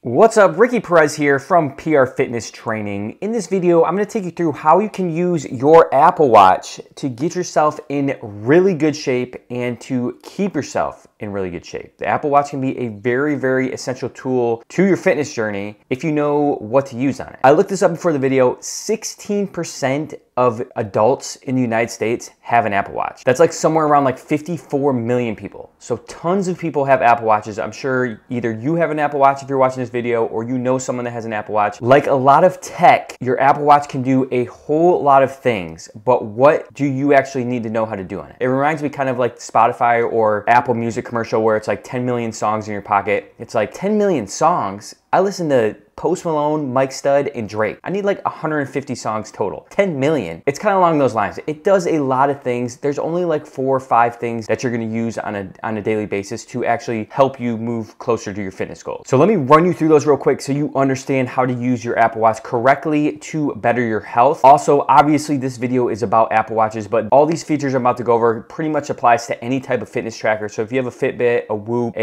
What's up, Ricky Perez here from PR Fitness Training. In this video, I'm going to take you through how you can use your Apple Watch to get yourself in really good shape and to keep yourself in really good shape. The Apple Watch can be a very, very essential tool to your fitness journey if you know what to use on it. I looked this up before the video. 16% of adults in the United States have an Apple Watch. That's like somewhere around like 54 million people. So tons of people have Apple Watches. I'm sure either you have an Apple Watch if you're watching this video, or you know someone that has an Apple Watch. Like a lot of tech, your Apple Watch can do a whole lot of things, but what do you actually need to know how to do on it? It reminds me kind of like Spotify or Apple Music commercial where it's like 10 million songs in your pocket. It's like 10 million songs. I listen to Post Malone, Mike Stud, and Drake. I need like 150 songs total. 10 million. It's kind of along those lines. It does a lot of things. There's only like 4 or 5 things that you're gonna use on a daily basis to actually help you move closer to your fitness goals. So let me run you through those real quick so you understand how to use your Apple Watch correctly to better your health. Also, obviously this video is about Apple Watches, but all these features I'm about to go over pretty much applies to any type of fitness tracker. So if you have a Fitbit, a Whoop,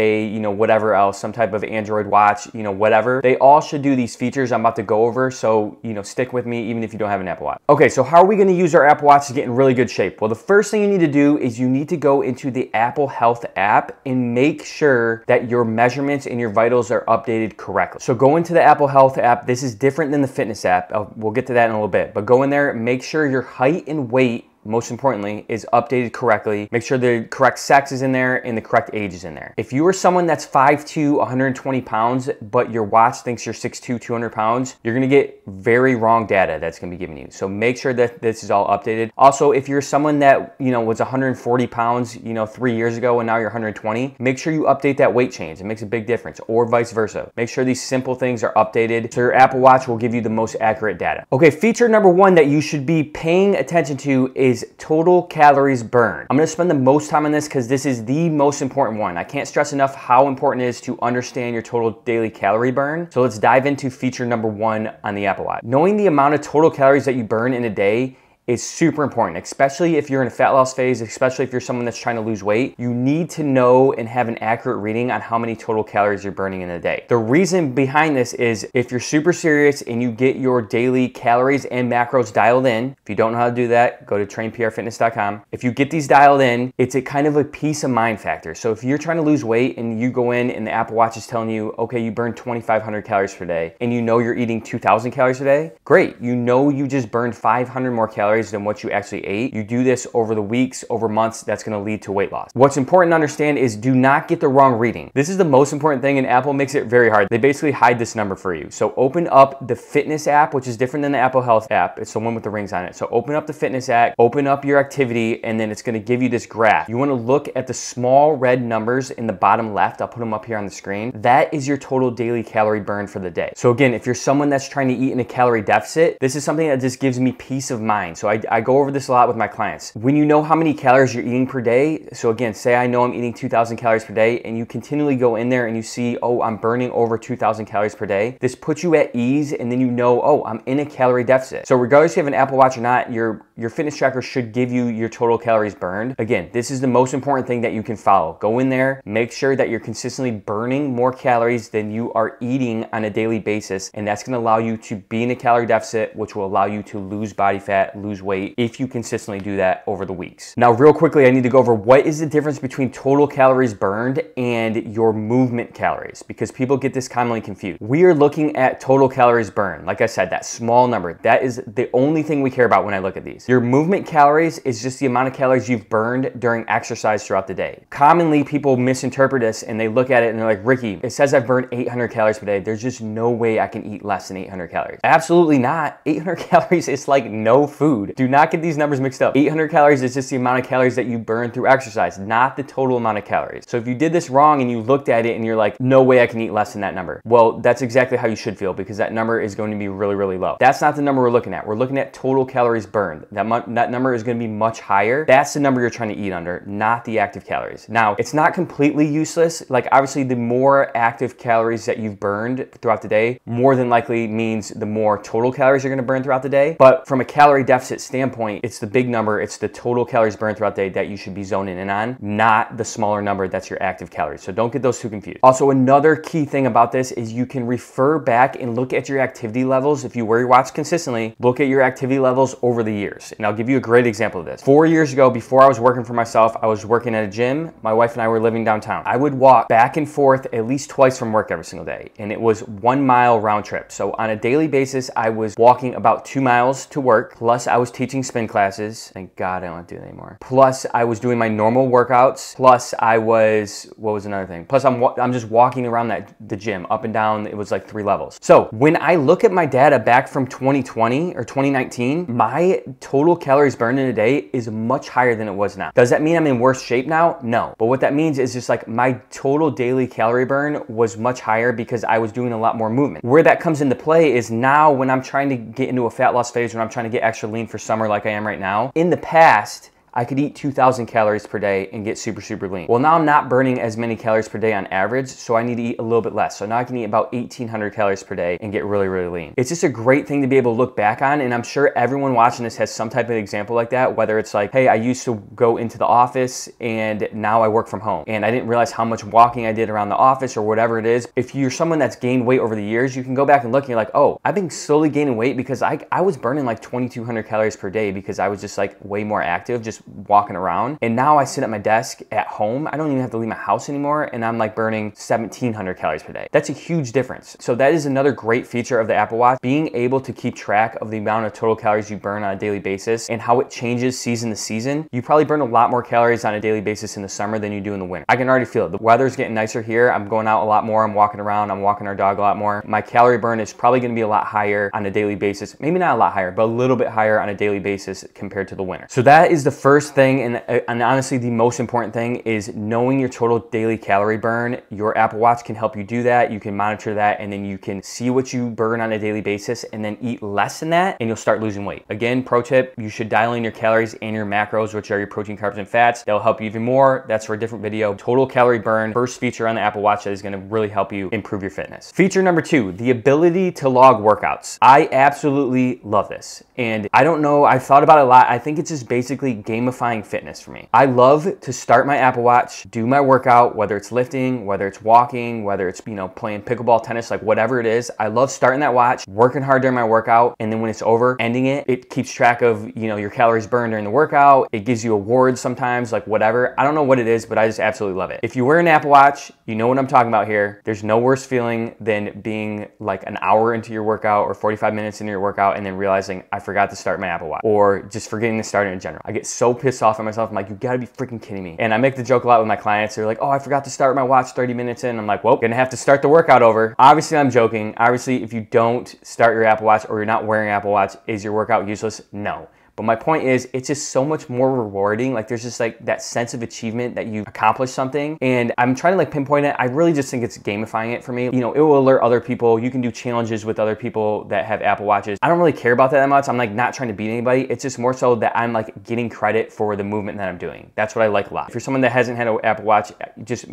whatever else, some type of Android watch, whatever, they all should do these features I'm about to go over, so stick with me even if you don't have an Apple Watch. Okay, so how are we going to use our Apple Watch to get in really good shape? Well, the first thing you need to do is you need to go into the Apple Health app and make sure that your measurements and your vitals are updated correctly. So go into the Apple Health app. This is different than the fitness app. We'll get to that in a little bit, but go in there, make sure your height and weight, most importantly, is updated correctly. Make sure the correct sex is in there and the correct age is in there. If you are someone that's 5'2", 120 pounds, but your watch thinks you're 6'2", 200 pounds, you're gonna get very wrong data that's gonna be given to you. So make sure that this is all updated. Also, if you're someone that was 140 pounds 3 years ago and now you're 120, make sure you update that weight change. It makes a big difference, or vice versa. Make sure these simple things are updated so your Apple Watch will give you the most accurate data. Okay, feature number 1 that you should be paying attention to is total calories burned. I'm gonna spend the most time on this because this is the most important one. I can't stress enough how important it is to understand your total daily calorie burn. So let's dive into feature number 1 on the Apple Watch. Knowing the amount of total calories that you burn in a day is super important, especially if you're in a fat loss phase, especially if you're someone that's trying to lose weight. You need to know and have an accurate reading on how many total calories you're burning in a day. The reason behind this is if you're super serious and you get your daily calories and macros dialed in, if you don't know how to do that, go to trainprfitness.com. If you get these dialed in, it's a kind of a peace of mind factor. So if you're trying to lose weight and you go in and the Apple Watch is telling you, okay, you burn 2,500 calories per day, and you're eating 2,000 calories a day, great. You just burned 500 more calories than what you actually ate. You do this over the weeks, over months, that's gonna lead to weight loss. What's important to understand is do not get the wrong reading. This is the most important thing, and Apple makes it very hard. They basically hide this number for you. So open up the fitness app, which is different than the Apple Health app. It's the one with the rings on it. So open up the fitness app, open up your activity, and then it's gonna give you this graph. You wanna look at the small red numbers in the bottom left. I'll put them up here on the screen. That is your total daily calorie burn for the day. So again, if you're someone that's trying to eat in a calorie deficit, this is something that just gives me peace of mind. So I go over this a lot with my clients. When you know how many calories you're eating per day, so again, say I know I'm eating 2,000 calories per day, and you continually go in there and you see, oh, I'm burning over 2,000 calories per day. This puts you at ease, and then you know, oh, I'm in a calorie deficit. So regardless if you have an Apple Watch or not, your fitness tracker should give you your total calories burned. Again, this is the most important thing that you can follow. Go in there, make sure that you're consistently burning more calories than you are eating on a daily basis, and that's gonna allow you to be in a calorie deficit, which will allow you to lose body fat, lose weight, if you consistently do that over the weeks. Now, real quickly, I need to go over what is the difference between total calories burned and your movement calories, because people get this commonly confused. We are looking at total calories burned. Like I said, that small number, that is the only thing we care about when I look at these. Your movement calories is just the amount of calories you've burned during exercise throughout the day. Commonly, people misinterpret this and they look at it and they're like, Ricky, it says I've burned 800 calories per day. There's just no way I can eat less than 800 calories. Absolutely not. 800 calories is like no food. Do not get these numbers mixed up. 800 calories is just the amount of calories that you burn through exercise, not the total amount of calories. So if you did this wrong and you looked at it and you're like, no way I can eat less than that number, well, that's exactly how you should feel, because that number is going to be really, really low. That's not the number we're looking at. We're looking at total calories burned. That number is going to be much higher. That's the number you're trying to eat under, not the active calories. Now, it's not completely useless. Like obviously the more active calories that you've burned throughout the day, more than likely means the more total calories you're going to burn throughout the day. But from a calorie deficit opposite standpoint, it's the big number, it's the total calories burned throughout the day that you should be zoning in on, not the smaller number that's your active calories. So don't get those too confused. Also, another key thing about this is you can refer back and look at your activity levels. If you wear your watch consistently, look at your activity levels over the years. And I'll give you a great example of this. 4 years ago, before I was working for myself, I was working at a gym. My wife and I were living downtown. I would walk back and forth at least twice from work every single day. And it was 1 mile round trip. So on a daily basis, I was walking about 2 miles to work. Plus I was teaching spin classes. Thank God I don't do that anymore. Plus I was doing my normal workouts. Plus I was, what was another thing? Plus I'm just walking around the gym up and down. It was like 3 levels. So when I look at my data back from 2020 or 2019, my total calories burned in a day is much higher than it was now. Does that mean I'm in worse shape now? No. But what that means is just like my total daily calorie burn was much higher because I was doing a lot more movement. Where that comes into play is now when I'm trying to get into a fat loss phase, when I'm trying to get extra lean for summer like I am right now, in the past, I could eat 2,000 calories per day and get super, super lean. Well, now I'm not burning as many calories per day on average, so I need to eat a little bit less. So now I can eat about 1,800 calories per day and get really, really lean. It's just a great thing to be able to look back on, and I'm sure everyone watching this has some type of example like that, whether it's like, hey, I used to go into the office and now I work from home, and I didn't realize how much walking I did around the office or whatever it is. If you're someone that's gained weight over the years, you can go back and look and you're like, oh, I've been slowly gaining weight because I was burning like 2,200 calories per day because I was just like way more active, just walking around. And now I sit at my desk at home. I don't even have to leave my house anymore. And I'm like burning 1,700 calories per day. That's a huge difference. So that is another great feature of the Apple Watch, being able to keep track of the amount of total calories you burn on a daily basis and how it changes season to season. You probably burn a lot more calories on a daily basis in the summer than you do in the winter. I can already feel it. The weather's getting nicer here. I'm going out a lot more. I'm walking around. I'm walking our dog a lot more. My calorie burn is probably going to be a lot higher on a daily basis. Maybe not a lot higher, but a little bit higher on a daily basis compared to the winter. So that is the first thing, and honestly, the most important thing is knowing your total daily calorie burn. Your Apple Watch can help you do that. You can monitor that, and then you can see what you burn on a daily basis and then eat less than that, and you'll start losing weight. Again, pro tip, you should dial in your calories and your macros, which are your protein, carbs, and fats. They'll help you even more. That's for a different video. Total calorie burn, first feature on the Apple Watch that is going to really help you improve your fitness. Feature number 2, the ability to log workouts. I absolutely love this. And I don't know, I've thought about it a lot. I think it's just basically gamifying fitness for me. I love to start my Apple Watch, do my workout, whether it's lifting, whether it's walking, whether it's, playing pickleball, tennis, like whatever it is. I love starting that watch, working hard during my workout, and then when it's over, ending it. It keeps track of, your calories burned during the workout. It gives you awards sometimes, like whatever. I don't know what it is, but I just absolutely love it. If you wear an Apple Watch, you know what I'm talking about here. There's no worse feeling than being like an hour into your workout or 45 minutes into your workout and then realizing I forgot to start my Apple Watch, or just forgetting to start it in general. I get so pissed off at myself. I'm like, you gotta be freaking kidding me. And I make the joke a lot with my clients. They're like, oh, I forgot to start my watch 30 minutes in. I'm like, well, gonna have to start the workout over. Obviously, I'm joking. Obviously, if you don't start your Apple Watch or you're not wearing an Apple Watch, is your workout useless? No. But my point is, it's just so much more rewarding. Like there's just like that sense of achievement that you accomplished something. And I'm trying to like pinpoint it. I really just think it's gamifying it for me. It will alert other people. You can do challenges with other people that have Apple Watches. I don't really care about that much. I'm like not trying to beat anybody. It's just more so that I'm like getting credit for the movement that I'm doing. That's what I like a lot. If you're someone that hasn't had an Apple Watch, just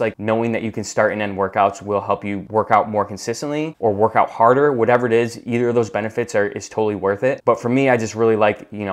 like knowing that you can start and end workouts will help you work out more consistently or work out harder, whatever it is. Either of those benefits is totally worth it. But for me, I just really like,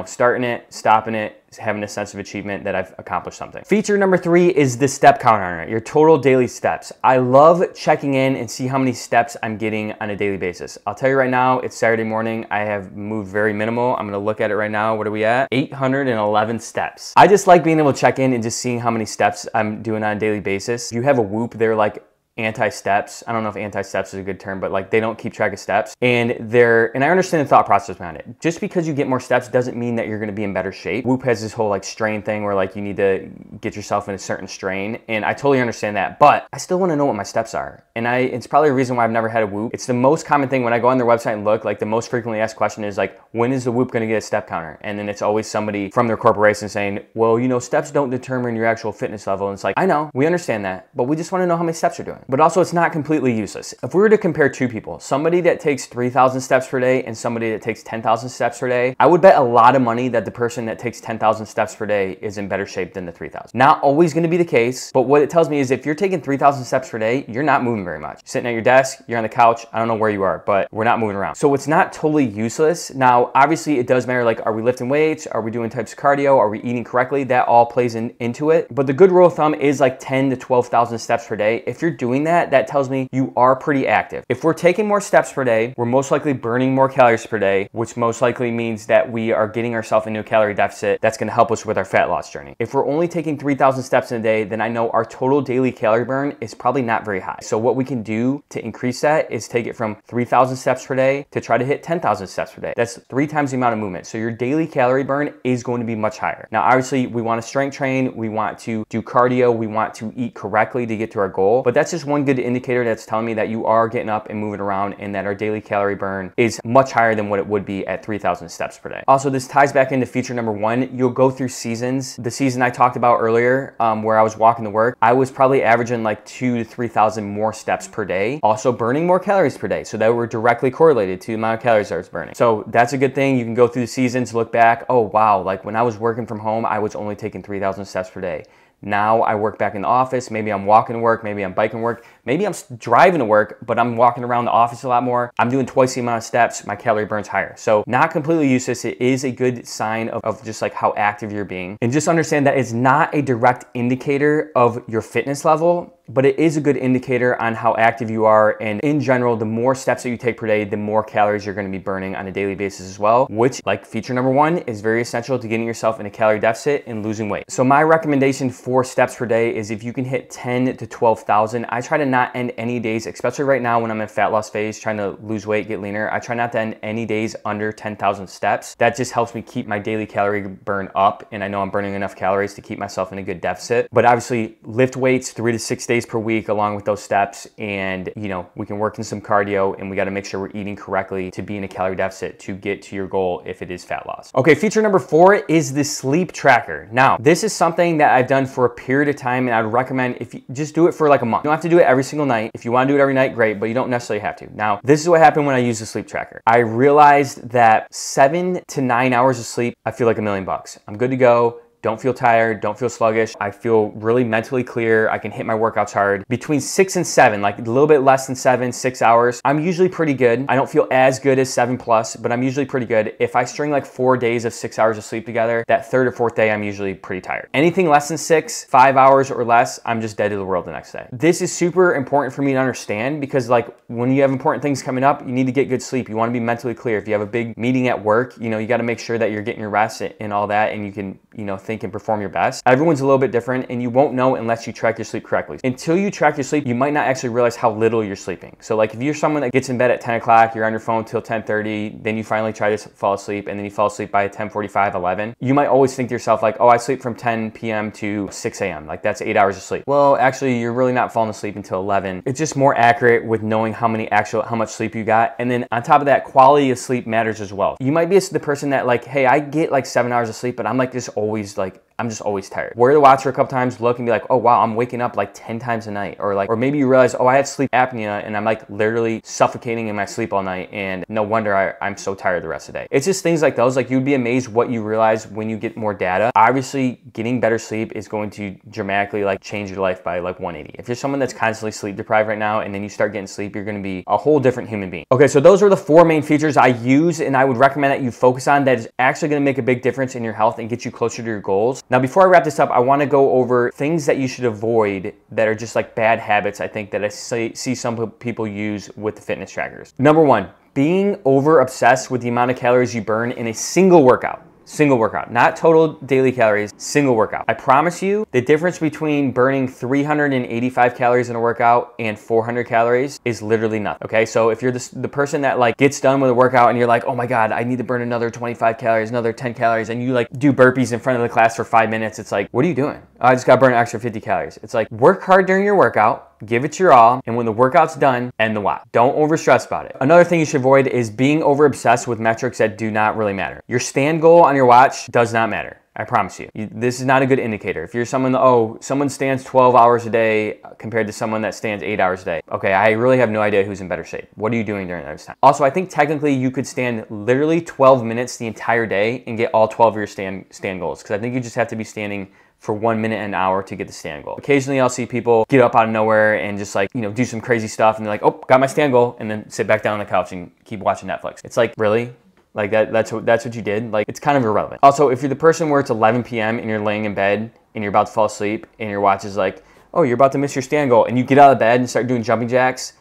starting it, stopping it, having a sense of achievement that I've accomplished something. Feature number 3 is the step counter on it, your total daily steps. I love checking in and see how many steps I'm getting on a daily basis. I'll tell you right now, it's Saturday morning. I have moved very minimal. I'm gonna look at it right now. What are we at? 811 steps. I just like being able to check in and just seeing how many steps I'm doing on a daily basis. If you have a Whoop, they're like anti-steps. I don't know if anti-steps is a good term, but like they don't keep track of steps. And I understand the thought process behind it. Just because you get more steps doesn't mean that you're gonna be in better shape. Whoop has this whole like strain thing where like you need to get yourself in a certain strain. And I totally understand that, but I still wanna know what my steps are. And it's probably a reason why I've never had a Whoop. It's the most common thing when I go on their website and look, like the most frequently asked question is like, when is the Whoop gonna get a step counter? And then it's always somebody from their corporation saying, well, steps don't determine your actual fitness level. And it's like, I know, we understand that, but we just wanna know how many steps you're doing. But also it's not completely useless. If we were to compare two people, somebody that takes 3,000 steps per day and somebody that takes 10,000 steps per day, I would bet a lot of money that the person that takes 10,000 steps per day is in better shape than the 3,000. Not always going to be the case, but what it tells me is if you're taking 3,000 steps per day, you're not moving very much. You're sitting at your desk, you're on the couch, I don't know where you are, but we're not moving around. So it's not totally useless. Now, obviously it does matter, like, are we lifting weights? Are we doing types of cardio? Are we eating correctly? That all plays into it. But the good rule of thumb is like 10 to 12,000 steps per day. If you're doing that, that tells me you are pretty active. If we're taking more steps per day, we're most likely burning more calories per day, which most likely means that we are getting ourselves into a calorie deficit that's going to help us with our fat loss journey. If we're only taking 3,000 steps in a day, then I know our total daily calorie burn is probably not very high. So what we can do to increase that is take it from 3,000 steps per day to try to hit 10,000 steps per day. That's 3 times the amount of movement. So your daily calorie burn is going to be much higher. Now, obviously we want to strength train, we want to do cardio, we want to eat correctly to get to our goal, but that's just one good indicator that's telling me that you are getting up and moving around and that our daily calorie burn is much higher than what it would be at 3,000 steps per day. Also, this ties back into feature number 1. You'll go through seasons. The season I talked about earlier, where I was walking to work, I was probably averaging like 2,000 to 3,000 more steps per day, also burning more calories per day. So that were directly correlated to the amount of calories I was burning. So that's a good thing. You can go through the seasons, look back, oh wow, like when I was working from home, I was only taking 3,000 steps per day. Now I work back in the office, maybe I'm walking to work, maybe I'm biking to work, maybe I'm driving to work, but I'm walking around the office a lot more. I'm doing twice the amount of steps, my calorie burn's higher. So not completely useless. It is a good sign of just like how active you're being. And just understand that it's not a direct indicator of your fitness level, but it is a good indicator on how active you are. And in general, the more steps that you take per day, the more calories you're going to be burning on a daily basis as well, which, like feature number 1, is very essential to getting yourself in a calorie deficit and losing weight. So my recommendation for steps per day is if you can hit 10 to 12,000, I try to not end any days, especially right now when I'm in fat loss phase, trying to lose weight, get leaner. I try not to end any days under 10,000 steps. That just helps me keep my daily calorie burn up. And I know I'm burning enough calories to keep myself in a good deficit. But obviously lift weights 3 to 6 days per week along with those steps, and you know, we can work in some cardio, and we got to make sure we're eating correctly to be in a calorie deficit to get to your goal if it is fat loss. Okay, feature number 4 is the sleep tracker. Now, this is something that I've done for a period of time, and I'd recommend if you just do it for like a month. You don't have to do it every single night. If you want to do it every night, great, but you don't necessarily have to. Now, this is what happened when I used the sleep tracker. I realized that 7 to 9 hours of sleep, I feel like $1,000,000. I'm good to go. Don't feel tired, don't feel sluggish. I feel really mentally clear. I can hit my workouts hard. Between 6 and 7, like a little bit less than 7, 6 hours, I'm usually pretty good. I don't feel as good as 7+, but I'm usually pretty good. If I string like 4 days of 6 hours of sleep together, that 3rd or 4th day, I'm usually pretty tired. Anything less than 6, 5 hours or less, I'm just dead to the world the next day. This is super important for me to understand because like when you have important things coming up, you need to get good sleep. You want to be mentally clear. If you have a big meeting at work, you know, you got to make sure that you're getting your rest and all that, and you can, you know, think and perform your best. Everyone's a little bit different, and you won't know unless you track your sleep correctly. Until you track your sleep, you might not actually realize how little you're sleeping. So like if you're someone that gets in bed at 10 o'clock, you're on your phone till 10:30, then you finally try to fall asleep, and then you fall asleep by 10:45, 11, you might always think to yourself like, oh, I sleep from 10 p.m. to 6 a.m. Like that's 8 hours of sleep. Well, actually, you're really not falling asleep until 11. It's just more accurate with knowing how much sleep you got. And then on top of that, quality of sleep matters as well. You might be the person that like, hey, I get like 7 hours of sleep, but I'm like just always like, I'm just always tired. Wear the watch for a couple times, look and be like, oh wow, I'm waking up like 10 times a night. Or maybe you realize, oh, I had sleep apnea and I'm like literally suffocating in my sleep all night, and no wonder I'm so tired the rest of the day. It's just things like those. Like you'd be amazed what you realize when you get more data. Obviously, getting better sleep is going to dramatically like change your life by like 180. If you're someone that's constantly sleep deprived right now and then you start getting sleep, you're gonna be a whole different human being. Okay, so those are the 4 main features I use and I would recommend that you focus on that is actually gonna make a big difference in your health and get you closer to your goals. Now, before I wrap this up, I want to go over things that you should avoid that are just like bad habits I think that I see some people use with the fitness trackers. Number 1, being over obsessed with the amount of calories you burn in a single workout. Single workout, not total daily calories, single workout. I promise you the difference between burning 385 calories in a workout and 400 calories is literally nothing, okay? So if you're the person that like gets done with a workout and you're like, oh my God, I need to burn another 25 calories, another 10 calories, and you like do burpees in front of the class for 5 minutes, it's like, what are you doing? Oh, I just got to burn an extra 50 calories. It's like, work hard during your workout, give it your all, and when the workout's done, end the watch. Don't over stress about it. Another thing you should avoid is being over obsessed with metrics that do not really matter. Your stand goal on your watch does not matter. I promise you. This is not a good indicator. If you're someone, oh, someone stands 12 hours a day compared to someone that stands 8 hours a day. Okay, I really have no idea who's in better shape. What are you doing during that time? Also, I think technically you could stand literally 12 minutes the entire day and get all 12 of your stand goals. Because I think you just have to be standing for 1 minute an hour to get the stand goal. Occasionally I'll see people get up out of nowhere and just like, do some crazy stuff and they're like, oh, got my stand goal, and then sit back down on the couch and keep watching Netflix. It's like, really? Like that's what you did? Like, it's kind of irrelevant. Also, if you're the person where it's 11 p.m. and you're laying in bed and you're about to fall asleep and your watch is like, oh, you're about to miss your stand goal, and you get out of bed and start doing jumping jacks,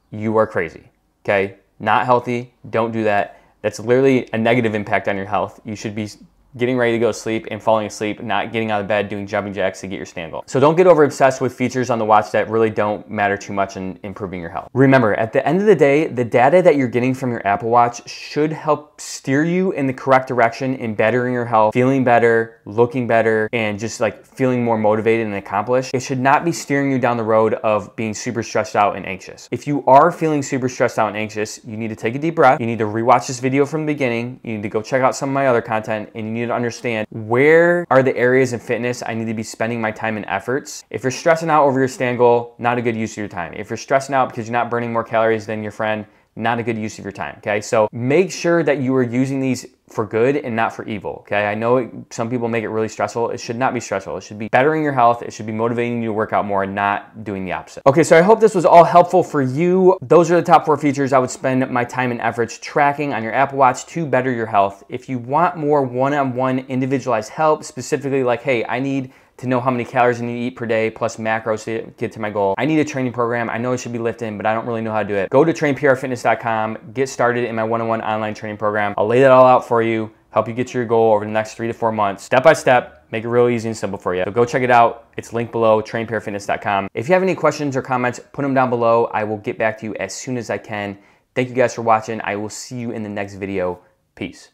you are crazy, okay? Not healthy, don't do that. That's literally a negative impact on your health. You should be getting ready to go to sleep and falling asleep, not getting out of bed, doing jumping jacks to get your stand goal. So don't get over obsessed with features on the watch that really don't matter too much in improving your health. Remember, at the end of the day, the data that you're getting from your Apple Watch should help steer you in the correct direction in bettering your health, feeling better, looking better, and just like feeling more motivated and accomplished. It should not be steering you down the road of being super stressed out and anxious. If you are feeling super stressed out and anxious, you need to take a deep breath. You need to rewatch this video from the beginning. You need to go check out some of my other content, and you need to understand where are the areas in fitness I need to be spending my time and efforts. If you're stressing out over your stand goal, not a good use of your time. If you're stressing out because you're not burning more calories than your friend, not a good use of your time, okay? So make sure that you are using these for good and not for evil, okay? I know some people make it really stressful. It should not be stressful. It should be bettering your health. It should be motivating you to work out more and not doing the opposite. Okay, so I hope this was all helpful for you. Those are the top 4 features I would spend my time and efforts tracking on your Apple Watch to better your health. If you want more one-on-one individualized help, specifically like, hey, I need to know how many calories I need to eat per day plus macros to get to my goal. I need a training program. I know I should be lifting, but I don't really know how to do it. Go to trainprfitness.com, get started in my one-on-one online training program. I'll lay that all out for you, help you get to your goal over the next 3 to 4 months, step by step, make it real easy and simple for you. So go check it out. It's linked below, trainprfitness.com. If you have any questions or comments, put them down below. I will get back to you as soon as I can. Thank you guys for watching. I will see you in the next video. Peace.